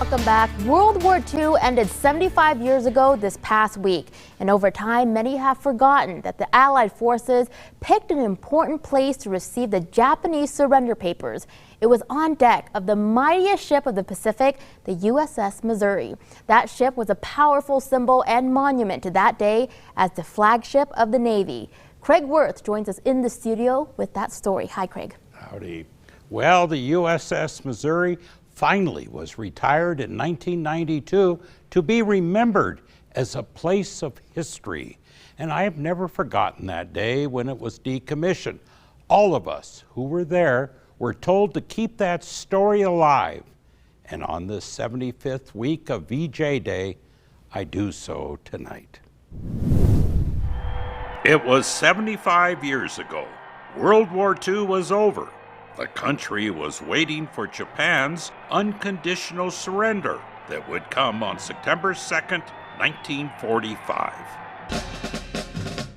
Welcome back. World War II ended 75 years ago this past week. And over time, many have forgotten that the Allied forces picked an important place to receive the Japanese surrender papers. It was on deck of the mightiest ship of the Pacific, the USS Missouri. That ship was a powerful symbol and monument to that day as the flagship of the Navy. Craig Worth joins us in the studio with that story. Hi, Craig. Howdy. Well, the USS Missouri finally was retired in 1992 to be remembered as a place of history. And I have never forgotten that day when it was decommissioned. All of us who were there were told to keep that story alive. And on this 75th week of VJ Day, I do so tonight. It was 75 years ago. World War II was over. The country was waiting for Japan's unconditional surrender that would come on September 2nd, 1945.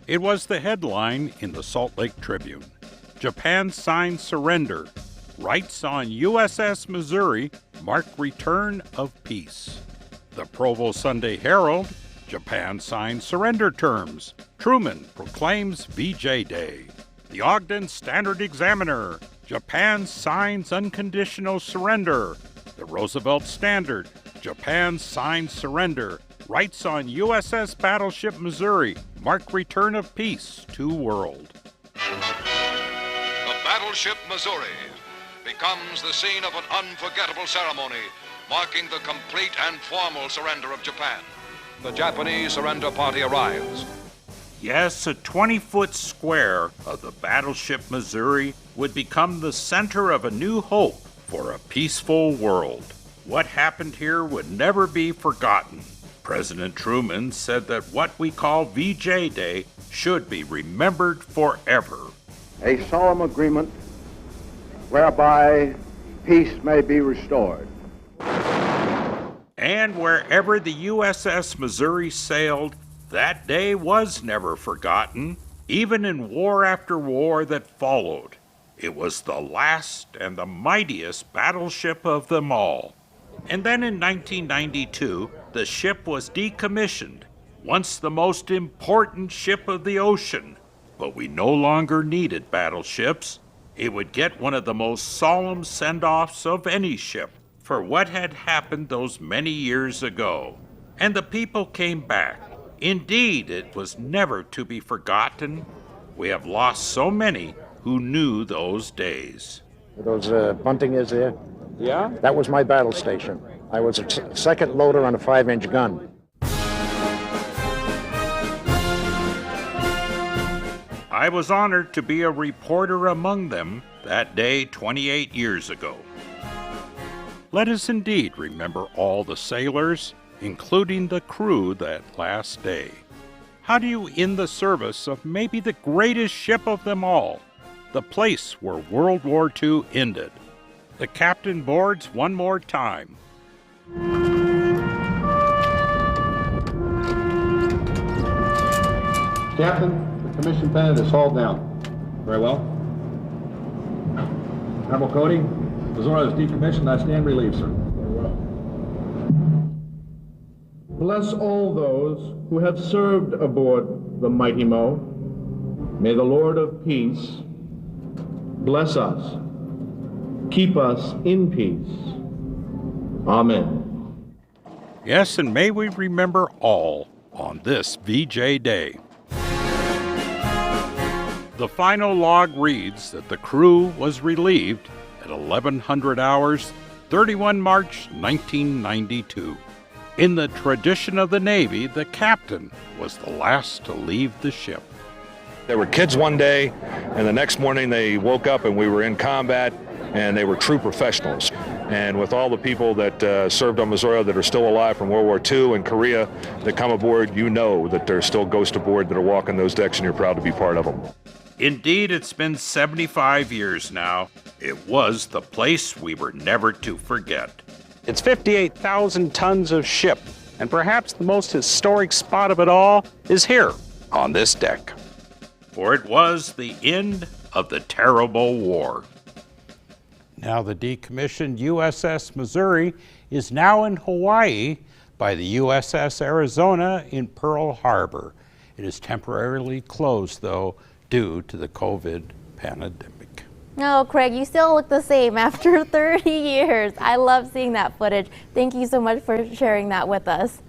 It was the headline in the Salt Lake Tribune. Japan signed surrender. Rights on USS Missouri mark return of peace. The Provo Sunday Herald, Japan signed surrender terms. Truman proclaims VJ Day. The Ogden Standard Examiner, Japan signs unconditional surrender. The Roosevelt Standard, Japan signs surrender. Rights on USS Battleship Missouri mark return of peace to world. The Battleship Missouri becomes the scene of an unforgettable ceremony marking the complete and formal surrender of Japan. The Japanese surrender party arrives. Yes, a 20-foot square of the Battleship Missouri would become the center of a new hope for a peaceful world. What happened here would never be forgotten. President Truman said that what we call VJ Day should be remembered forever. A solemn agreement whereby peace may be restored. And wherever the USS Missouri sailed, that day was never forgotten, even in war after war that followed. It was the last and the mightiest battleship of them all. And then in 1992, the ship was decommissioned, once the most important ship of the ocean. But we no longer needed battleships. It would get one of the most solemn send-offs of any ship for what had happened those many years ago. And the people came back. Indeed, it was never to be forgotten. We have lost so many who knew those days. Those bunting is there? Yeah? That was my battle station. I was a second loader on a 5-inch gun. I was honored to be a reporter among them that day 28 years ago. Let us indeed remember all the sailors, including the crew that last day. How do you end the service of maybe the greatest ship of them all, the place where World War II ended? The captain boards one more time. Captain, the commission pennant is hauled down. Very well. Admiral Cody, Missouri is decommissioned. I stand relieved, sir. Bless all those who have served aboard the Mighty Mo. May the Lord of Peace bless us, keep us in peace. Amen. Yes, and may we remember all on this VJ Day. The final log reads that the crew was relieved at 1100 hours, 31 March 1992. In the tradition of the Navy, the captain was the last to leave the ship. They were kids one day, and the next morning they woke up and we were in combat, and they were true professionals. And with all the people that served on Missouri that are still alive from World War II and Korea that come aboard, you know that there's still ghosts aboard that are walking those decks, and you're proud to be part of them. Indeed, it's been 75 years now. It was the place we were never to forget. It's 58,000 tons of ship, and perhaps the most historic spot of it all is here on this deck. For it was the end of the terrible war. Now the decommissioned USS Missouri is now in Hawaii by the USS Arizona in Pearl Harbor. It is temporarily closed, though, due to the COVID pandemic. Oh, Craig, you still look the same after 30 years. I love seeing that footage. Thank you so much for sharing that with us.